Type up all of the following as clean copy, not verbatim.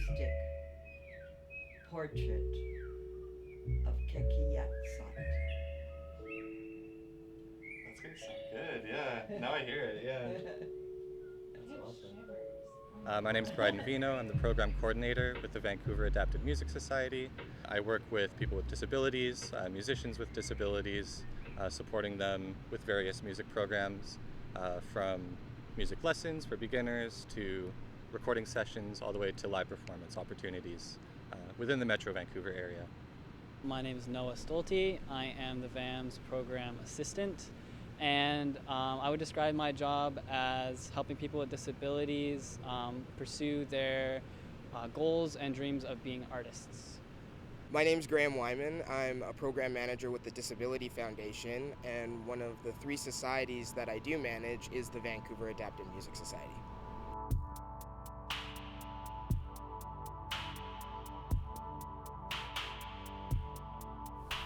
acoustic portrait of Kekiaksat. That's gonna sound good, yeah. Now I hear it, yeah. My name is Bryden Vino. I'm the program coordinator with the Vancouver Adapted Music Society. I work with people with disabilities, musicians with disabilities, supporting them with various music programs, from music lessons for beginners to recording sessions all the way to live performance opportunities within the Metro Vancouver area. My name is Noah Stolte. I am the VAMS program assistant, and I would describe my job as helping people with disabilities pursue their goals and dreams of being artists. My name's Graham Wyman. I'm a program manager with the Disability Foundation, and one of the 3 societies that I do manage is the Vancouver Adapted Music Society.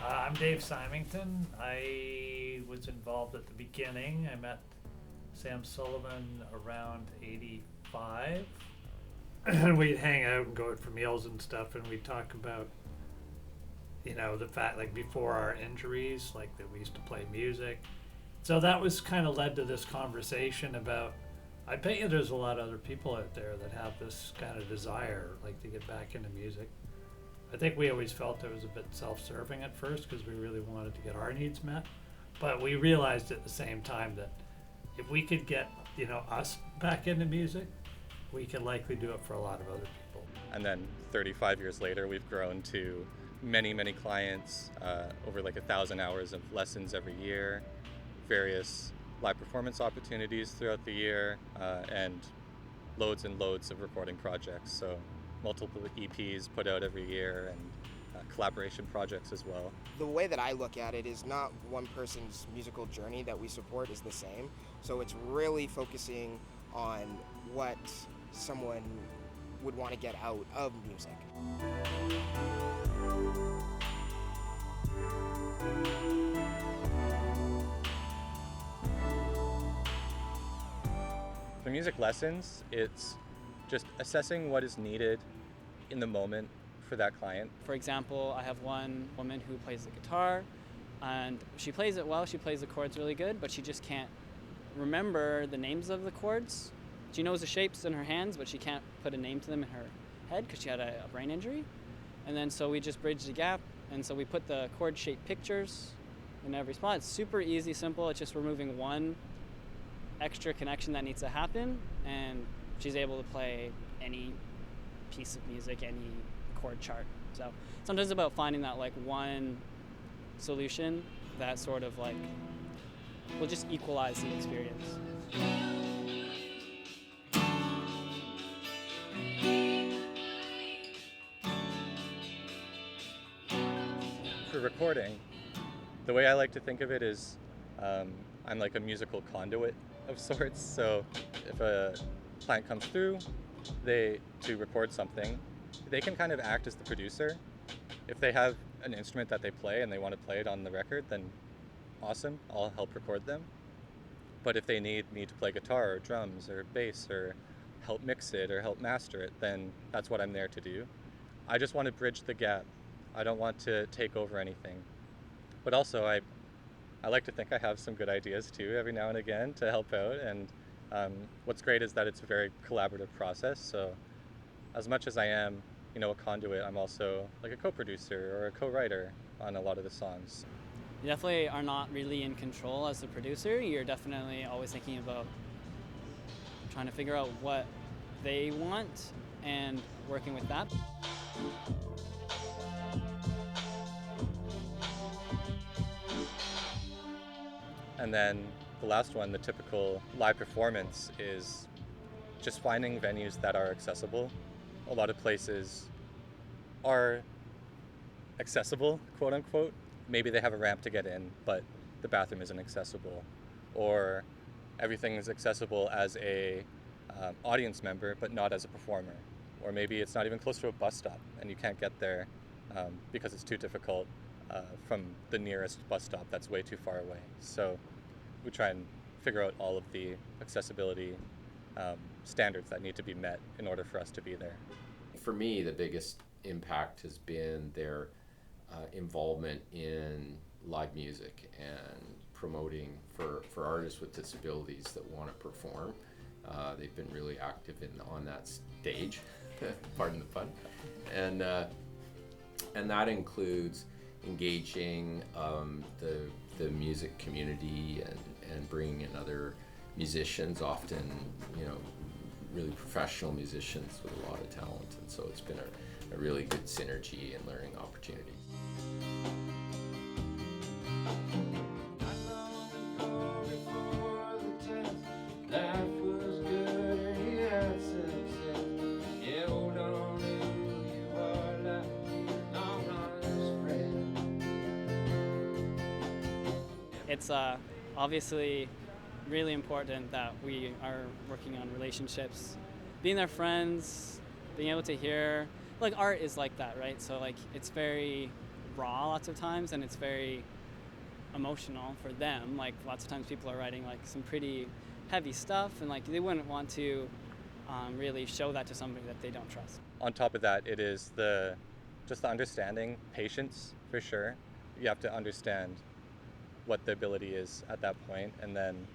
I'm Dave Symington. I was involved at the beginning. I met Sam Sullivan around 85. And we'd hang out and go out for meals and stuff, and we'd talk about, you know, the fact, like, before our injuries, like, that we used to play music. So that was kind of led to this conversation about, I bet you there's a lot of other people out there that have this kind of desire, like, to get back into music. I think we always felt it was a bit self-serving at first because we really wanted to get our needs met. But we realized at the same time that if we could get, you know, us back into music, we could likely do it for a lot of other people. And then 35 years later, we've grown to many, many clients, over like 1,000 hours of lessons every year, various live performance opportunities throughout the year, and loads and loads of recording projects. So multiple EPs put out every year, and collaboration projects as well. The way that I look at it is not one person's musical journey that we support is the same. So it's really focusing on what someone would want to get out of music. For music lessons, it's just assessing what is needed in the moment for that client. For example, I have one woman who plays the guitar, and she plays it well, she plays the chords really good, but she just can't remember the names of the chords. She knows the shapes in her hands, but she can't put a name to them in her head because she had a brain injury. And then so we just bridged the gap, and so we put the chord shape pictures in every spot. It's super easy, simple. It's just removing one extra connection that needs to happen, and she's able to play any piece of music, any chord chart. So sometimes it's about finding that like one solution that sort of like will just equalize the experience. For recording, the way I like to think of it is I'm like a musical conduit of sorts. So if a client comes through to record something, they can kind of act as the producer. If they have an instrument that they play and they want to play it on the record, then awesome, I'll help record them. But if they need me to play guitar or drums or bass or help mix it or help master it, then that's what I'm there to do. I just want to bridge the gap. I don't want to take over anything. But also I like to think I have some good ideas too every now and again to help out, and what's great is that it's a very collaborative process. So as much as I am, you know, a conduit, I'm also like a co-producer or a co-writer on a lot of the songs. You definitely are not really in control as the producer. You're definitely always thinking about trying to figure out what they want and working with that. And then the last one, the typical live performance, is just finding venues that are accessible. A lot of places are accessible, quote unquote. Maybe they have a ramp to get in, but the bathroom isn't accessible. Or everything is accessible as a audience member, but not as a performer. Or maybe it's not even close to a bus stop and you can't get there because it's too difficult from the nearest bus stop that's way too far away. So we try and figure out all of the accessibility standards that need to be met in order for us to be there. for me, the biggest impact has been their involvement in live music and promoting for artists with disabilities that want to perform. They've been really active on that stage, pardon the pun, and that includes engaging the music community and bringing in other musicians, often really professional musicians with a lot of talent, and so it's been a really good synergy and learning opportunities. It's obviously really important that we are working on relationships, being their friends, being able to hear, like art is like that, right? So like it's very raw lots of times, and it's very emotional for them. Like lots of times people are writing like some pretty heavy stuff, and like they wouldn't want to really show that to somebody that they don't trust. On top of that, it is just the understanding, patience for sure. You have to understand what the ability is at that point, and then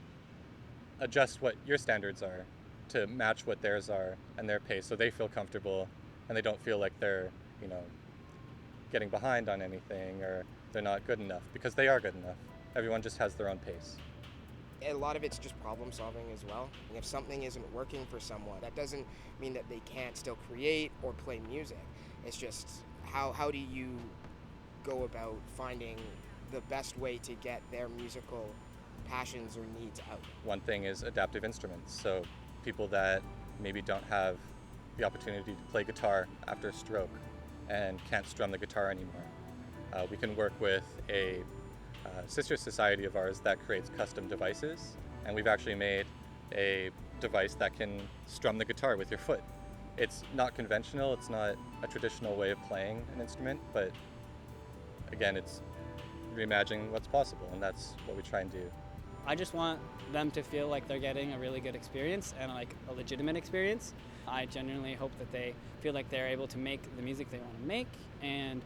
adjust what your standards are to match what theirs are and their pace, so they feel comfortable and they don't feel like they're getting behind on anything or they're not good enough, because they are good enough. Everyone just has their own pace. A lot of it's just problem solving as well. And if something isn't working for someone, that doesn't mean that they can't still create or play music. It's just how do you go about finding the best way to get their musical passions or needs out? One thing is adaptive instruments. So people that maybe don't have the opportunity to play guitar after a stroke and can't strum the guitar anymore. We can work with a sister society of ours that creates custom devices, and we've actually made a device that can strum the guitar with your foot. It's not conventional, it's not a traditional way of playing an instrument, but again, it's reimagining what's possible, and that's what we try and do. I just want them to feel like they're getting a really good experience and like a legitimate experience. I genuinely hope that they feel like they're able to make the music they want to make, and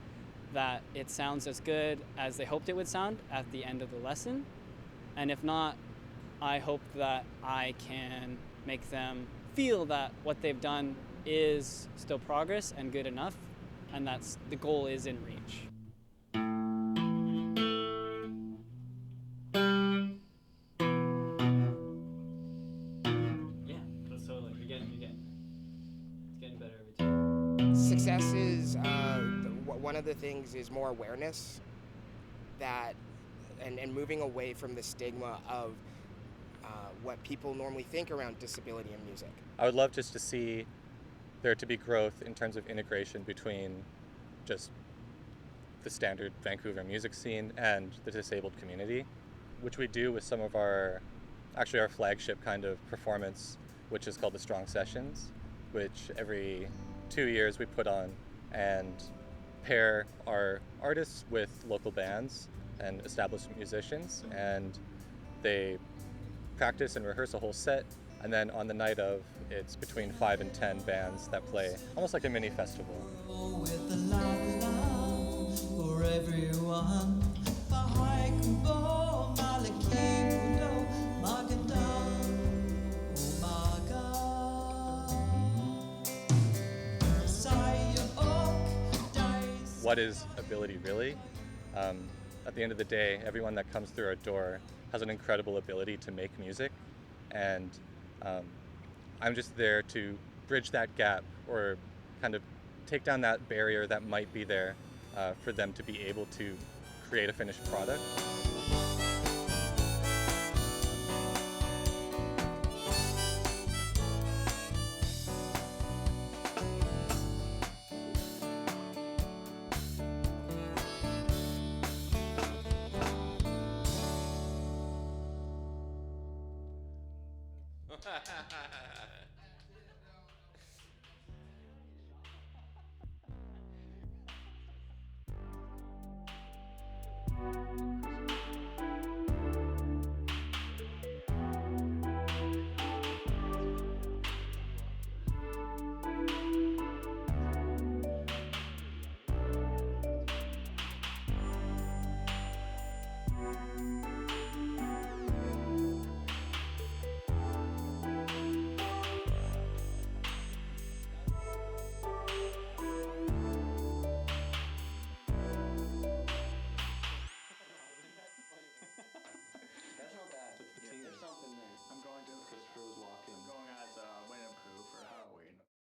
that it sounds as good as they hoped it would sound at the end of the lesson. And if not, I hope that I can make them feel that what they've done is still progress and good enough, and that's the goal is in reach. Yeah, that's totally. You're getting. It's getting better every time. Success is one of the things is more awareness that and moving away from the stigma of what people normally think around disability in music. I would love just to see there to be growth in terms of integration between just the standard Vancouver music scene and the disabled community, which we do with some of our flagship kind of performance, which is called the Strong Sessions, which every 2 years we put on and pair our artists with local bands and established musicians, and they practice and rehearse a whole set, and then on the night of, it's between 5 and 10 bands that play, almost like a mini festival. With the love for everyone. What is ability really? At the end of the day, everyone that comes through our door has an incredible ability to make music, and I'm just there to bridge that gap or kind of take down that barrier that might be there for them to be able to create a finished product.